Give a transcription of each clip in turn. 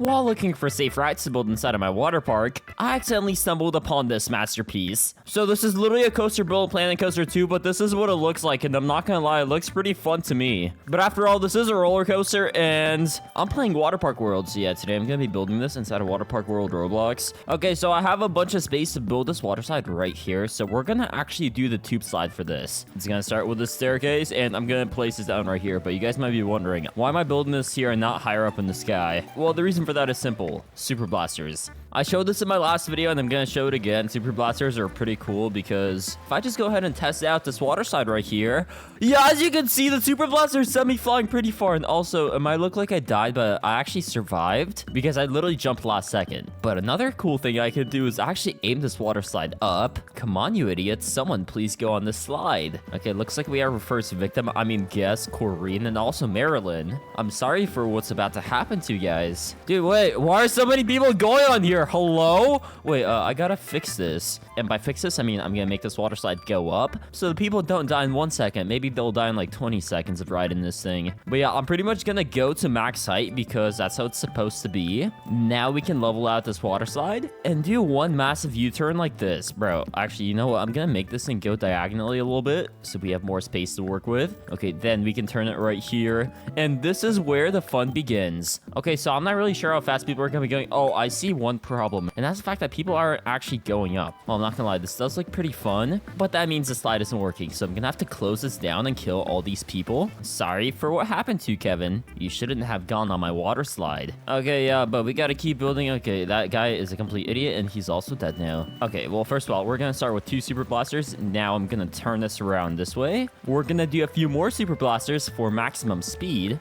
While looking for safe rides to build inside of my water park, I accidentally stumbled upon this masterpiece. So this is literally a coaster built Planet Coaster 2, but this is what it looks like, and I'm not gonna lie, it looks pretty fun to me. But after all, this is a roller coaster, and I'm playing Waterpark World, so yeah, today I'm gonna be building this inside of Waterpark World Roblox. Okay, so I have a bunch of space to build this water slide right here, so we're gonna actually do the tube slide for this. It's gonna start with the staircase, and I'm gonna place this down right here, but you guys might be wondering, why am I building this here and not higher up in the sky? Well, the reason for that is simple. Super blasters. I showed this in my last video and I'm gonna show it again. Super blasters are pretty cool because if I just go ahead and test out this water slide right here, yeah, as you can see, the super blasters sent me flying pretty far. And also, it might look like I died, but I actually survived because I literally jumped last second. But another cool thing I could do is actually aim this water slide up. Come on, you idiots. Someone please go on this slide. Okay, looks like we have our first victim. I mean, guess, Corrine, and also Marilyn. I'm sorry for what's about to happen to you guys. Dude, wait, why are so many people going on here? Hello? Wait, I gotta fix this. And by fix this, I mean I'm gonna make this water slide go up so the people don't die in 1 second. Maybe they'll die in like 20 seconds of riding this thing. But yeah, I'm pretty much gonna go to max height because that's how it's supposed to be. Now we can level out this water slide and do one massive U-turn like this. Bro, actually, you know what? I'm gonna make this thing go diagonally a little bit so we have more space to work with. Okay, then we can turn it right here. And this is where the fun begins. Okay, so I'm not really sure how fast people are gonna be going. Oh, I see one problem, and that's the fact that people are actually going up. Well, I'm not gonna lie, this does look pretty fun, but that means the slide isn't working, so I'm gonna have to close this down and kill all these people. Sorry for what happened to you, Kevin. You shouldn't have gone on my water slide. Okay, yeah, but we gotta keep building. Okay, that guy is a complete idiot, and he's also dead now. Okay, well, first of all, we're gonna start with 2 super blasters. Now I'm gonna turn this around this way. We're gonna do a few more super blasters for maximum speed.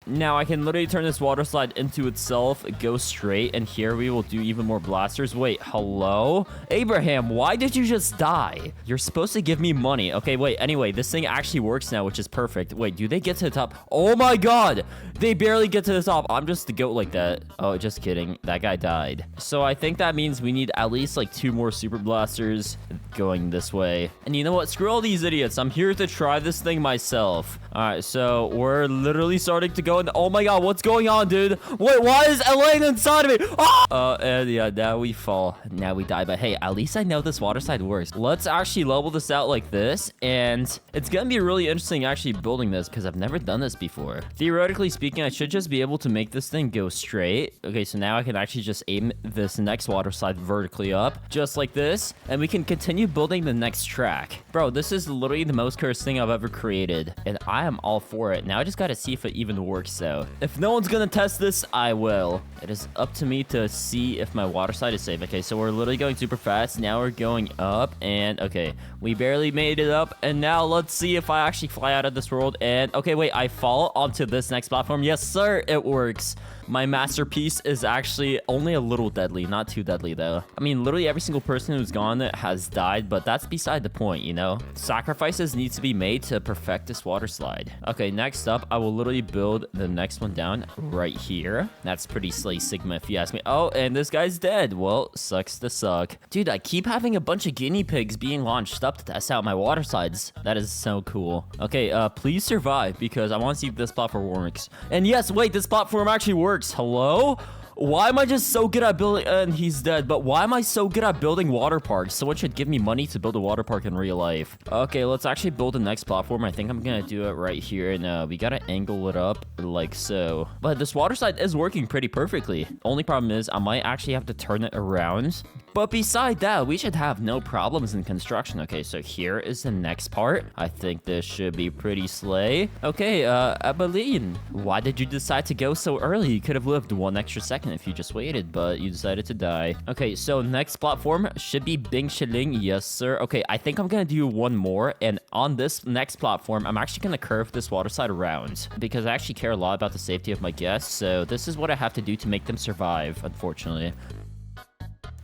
Now I can literally turn this water slide into itself, go straight, and here we will do even more blasters. Wait, hello? Abraham, why did you just die? You're supposed to give me money. Okay, wait, anyway, this thing actually works now, which is perfect. Wait, do they get to the top? Oh my god! They barely get to the top. I'm just the goat like that. Oh, just kidding. That guy died. So I think that means we need at least like 2 more super blasters going this way. And you know what? Screw all these idiots. I'm here to try this thing myself. Alright, so we're literally starting to go. Oh my god, what's going on, dude? Wait, why is Elaine inside of me? Oh! And yeah, now we fall. Now we die. But hey, at least I know this water slide works. Let's actually level this out like this. And it's gonna be really interesting actually building this because I've never done this before. Theoretically speaking, I should just be able to make this thing go straight. Okay, so now I can actually just aim this next water slide vertically up, just like this. And we can continue building the next track. Bro, this is literally the most cursed thing I've ever created. And I am all for it. Now I just gotta see if it even works. So if no one's gonna test this, I will. It is up to me to see if my water slide is safe. Okay, so we're literally going super fast. Now we're going up, and okay, we barely made it up. And now let's see if I actually fly out of this world. And okay, wait, I fall onto this next platform. Yes, sir, it works. My masterpiece is actually only a little deadly, not too deadly though. I mean, literally every single person who's gone it has died, but that's beside the point, you know? Sacrifices need to be made to perfect this water slide. Okay, next up, I will literally build the next one down right here. That's pretty slay sigma if you ask me. Oh, and this guy's dead. Well, sucks to suck. Dude, I keep having a bunch of guinea pigs being launched up to test out my water slides. That is so cool. Okay, please survive because I want to see if this platform works. And yes, wait, this platform actually works. Hello? Why am I just so good at building... and he's dead, but why am I so good at building water parks? Someone should give me money to build a water park in real life. Okay, let's actually build the next platform. I think I'm gonna do it right here. And we gotta angle it up like so. But this water slide is working pretty perfectly. Only problem is I might actually have to turn it around. But beside that, we should have no problems in construction. Okay, so here is the next part. I think this should be pretty slay. Okay, Abilene, why did you decide to go so early? You could have lived 1 extra second if you just waited, but you decided to die. Okay, so next platform should be Bing Shilling. Yes, sir. Okay, I think I'm gonna do one more, and on this next platform, I'm actually gonna curve this water slide around because I actually care a lot about the safety of my guests, so this is what I have to do to make them survive, unfortunately.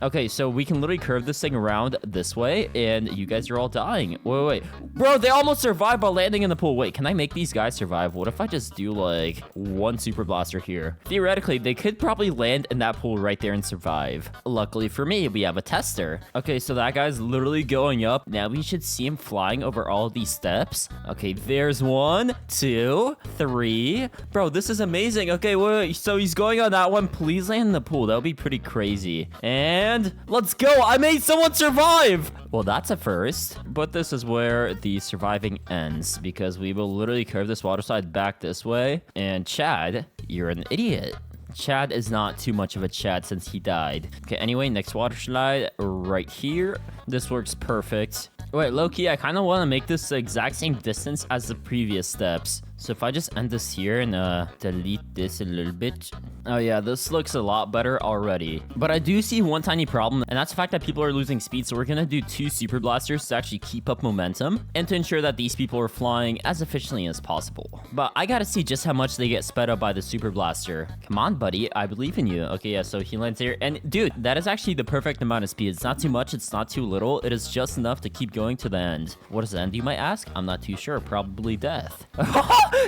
Okay, so we can literally curve this thing around this way, and you guys are all dying. Wait. Bro, they almost survived by landing in the pool. Wait, can I make these guys survive? What if I just do, like, one super blaster here? Theoretically, they could probably land in that pool right there and survive. Luckily for me, we have a tester. Okay, so that guy's literally going up. Now we should see him flying over all of these steps. Okay, there's 1, 2, 3. Bro, this is amazing. Okay, wait. So he's going on that one. Please land in the pool. That would be pretty crazy. And let's go. I made someone survive. Well, that's a first. But this is where the surviving ends, because we will literally curve this water slide back this way. And Chad, you're an idiot. Chad is not too much of a Chad since he died. Okay, anyway, next water slide right here. This works perfect. Wait, low-key, I kind of want to make this the exact same distance as the previous steps. So if I just end this here and delete this a little bit. Oh yeah, this looks a lot better already. But I do see one tiny problem, and that's the fact that people are losing speed. So we're going to do 2 super blasters to actually keep up momentum and to ensure that these people are flying as efficiently as possible. But I got to see just how much they get sped up by the super blaster. Come on, buddy. I believe in you. Okay, yeah, so he lands here. And dude, that is actually the perfect amount of speed. It's not too much. It's not too little. It is just enough to keep going to the end. What is the end, you might ask? I'm not too sure. Probably death.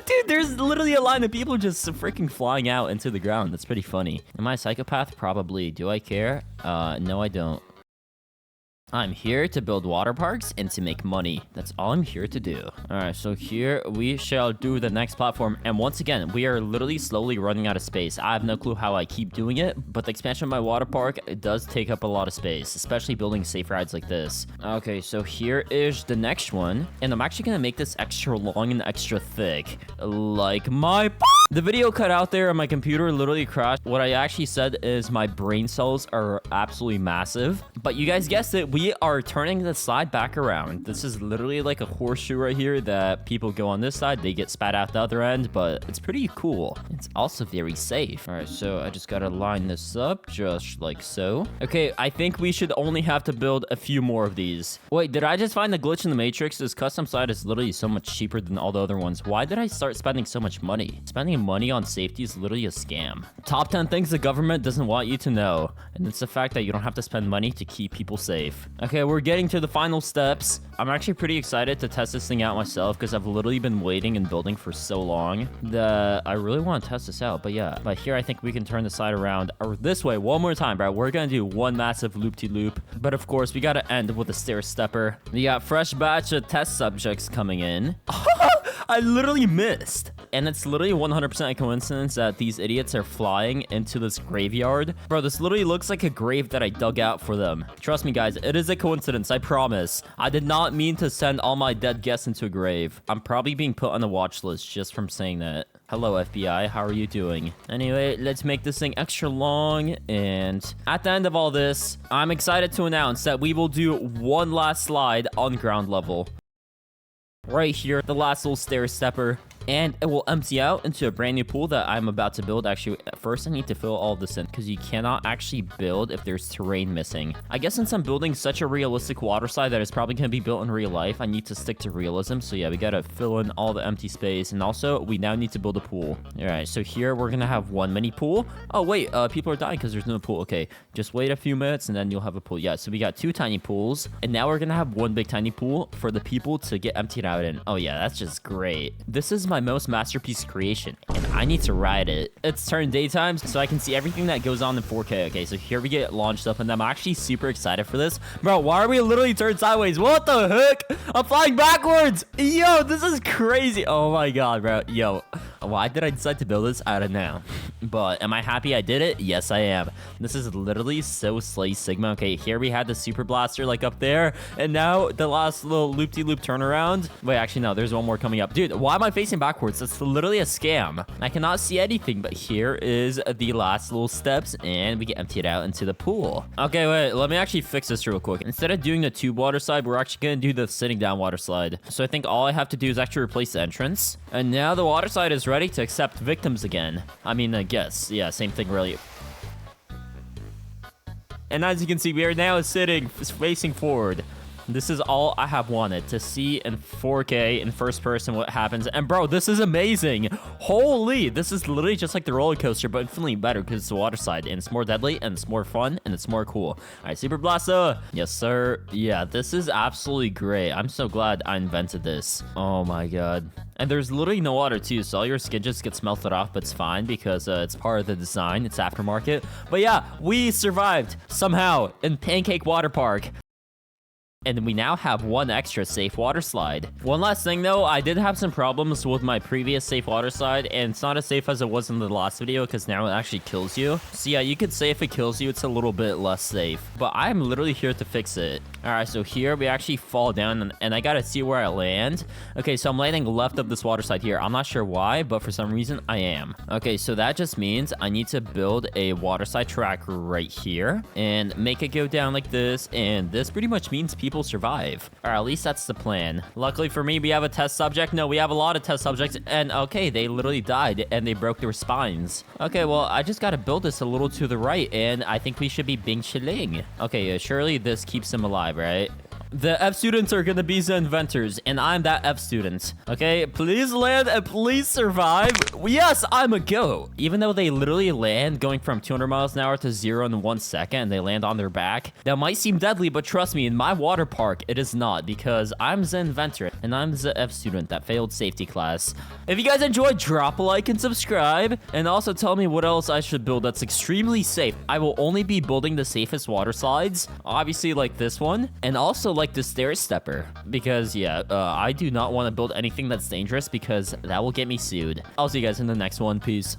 Dude, there's literally a line of people just freaking flying out into the ground. That's pretty funny. Am I a psychopath? Probably. Do I care? No, I don't. I'm here to build water parks and to make money. That's all I'm here to do. All right, so here we shall do the next platform. And once again, we are literally slowly running out of space. I have no clue how I keep doing it, but the expansion of my water park, it does take up a lot of space, especially building safe rides like this. Okay, so here is the next one. And I'm actually gonna make this extra long and extra thick. Like my... The video cut out there and my computer literally crashed. What I actually said is my brain cells are absolutely massive. But you guys guessed it, we are turning the slide back around. This is literally like a horseshoe right here that people go on this side, they get spat out the other end, but it's pretty cool. It's also very safe. All right, so I just gotta line this up just like so. Okay, I think we should only have to build a few more of these. Wait, did I just find the glitch in the Matrix? This custom slide is literally so much cheaper than all the other ones. Why did I start spending so much money? Spending money on safety is literally a scam. Top 10 things the government doesn't want you to know, and it's the fact that you don't have to spend money to keep people safe. Okay, we're getting to the final steps. I'm actually pretty excited to test this thing out myself because I've literally been waiting and building for so long that I really want to test this out. But yeah, but here I think we can turn the slide around this way one more time, bro. We're gonna do one massive loop-de-loop, but of course we gotta end with a stair stepper. We got fresh batch of test subjects coming in. I literally missed. And it's literally 100% a coincidence that these idiots are flying into this graveyard. Bro, this literally looks like a grave that I dug out for them. Trust me, guys, it is a coincidence, I promise. I did not mean to send all my dead guests into a grave. I'm probably being put on the watch list just from saying that. Hello, FBI. How are you doing? Anyway, let's make this thing extra long. And at the end of all this, I'm excited to announce that we will do one last slide on ground level. Right here, the last little stair stepper. And it will empty out into a brand new pool that I'm about to build. Actually, at first I need to fill all this in because you cannot actually build if there's terrain missing. I guess since I'm building such a realistic water slide that is probably going to be built in real life, I need to stick to realism. So yeah, we got to fill in all the empty space. And also, we now need to build a pool. All right, so here we're going to have one mini pool. Oh, wait, people are dying because there's no pool. Okay, just wait a few minutes and then you'll have a pool. Yeah, so we got 2 tiny pools. And now we're going to have one big tiny pool for the people to get emptied out in. Oh yeah, that's just great. This is my most masterpiece creation, and I need to ride it. It's turned daytime, so I can see everything that goes on in 4K. Okay, so here we get launched up, and I'm actually super excited for this. Bro, why are we literally turned sideways? What the heck? I'm flying backwards! Yo, this is crazy. Oh my god, bro. Yo, why did I decide to build this? I don't know. But am I happy I did it? Yes, I am. This is literally so Slay Sigma. Okay, here we had the super blaster like up there, and now the last little loop-de-loop turnaround. Wait, actually, no, there's one more coming up. Dude, why am I facing backwards? That's literally a scam. I cannot see anything, but here is the last little steps, and we get emptied out into the pool. Okay, wait, let me actually fix this real quick. Instead of doing the tube water slide, we're actually gonna do the sitting down water slide. So I think all I have to do is actually replace the entrance, and now the water slide is ready to accept victims again. I mean, I guess, yeah, same thing really. And as you can see, we are now sitting, facing forward. This is all I have wanted, to see in 4K in first person what happens. And bro, this is amazing. Holy, this is literally just like the roller coaster, but infinitely better because it's a water slide and it's more deadly and it's more fun and it's more cool. All right, Super Blaster. Yes, sir. Yeah, this is absolutely great. I'm so glad I invented this. Oh my god. And there's literally no water too, so all your skin just gets melted off, but it's fine because it's part of the design. It's aftermarket. But yeah, we survived somehow in Pancake Water Park. And we now have one extra safe water slide. One last thing though, I did have some problems with my previous safe water slide, and it's not as safe as it was in the last video because now it actually kills you. So yeah, you could say if it kills you, it's a little bit less safe. But I'm literally here to fix it. Alright, so here we actually fall down and I gotta see where I land. Okay, so I'm landing left of this water slide here. I'm not sure why, but for some reason I am. Okay, so that just means I need to build a water slide track right here and make it go down like this, and this pretty much means people survive. Or at least that's the plan. Luckily for me, we have a test subject. No, we have a lot of test subjects, and okay, they literally died and they broke their spines. Okay, well, I just gotta build this a little to the right, and I think we should be bing chilling. Okay, surely this keeps them alive, right? The F students are gonna be the inventors, and I'm that F student. Okay, please land and please survive. Yes, I'm a go. Even though they literally land going from 200 miles an hour to 0 in 1 second, and they land on their back. That might seem deadly, but trust me, in my water park, it is not, because I'm the inventor, and I'm the F student that failed safety class. If you guys enjoyed, drop a like and subscribe, and also tell me what else I should build that's extremely safe. I will only be building the safest water slides, obviously like this one, and also like the stair stepper, because yeah, I do not want to build anything that's dangerous because that will get me sued. I'll see you guys in the next one. Peace.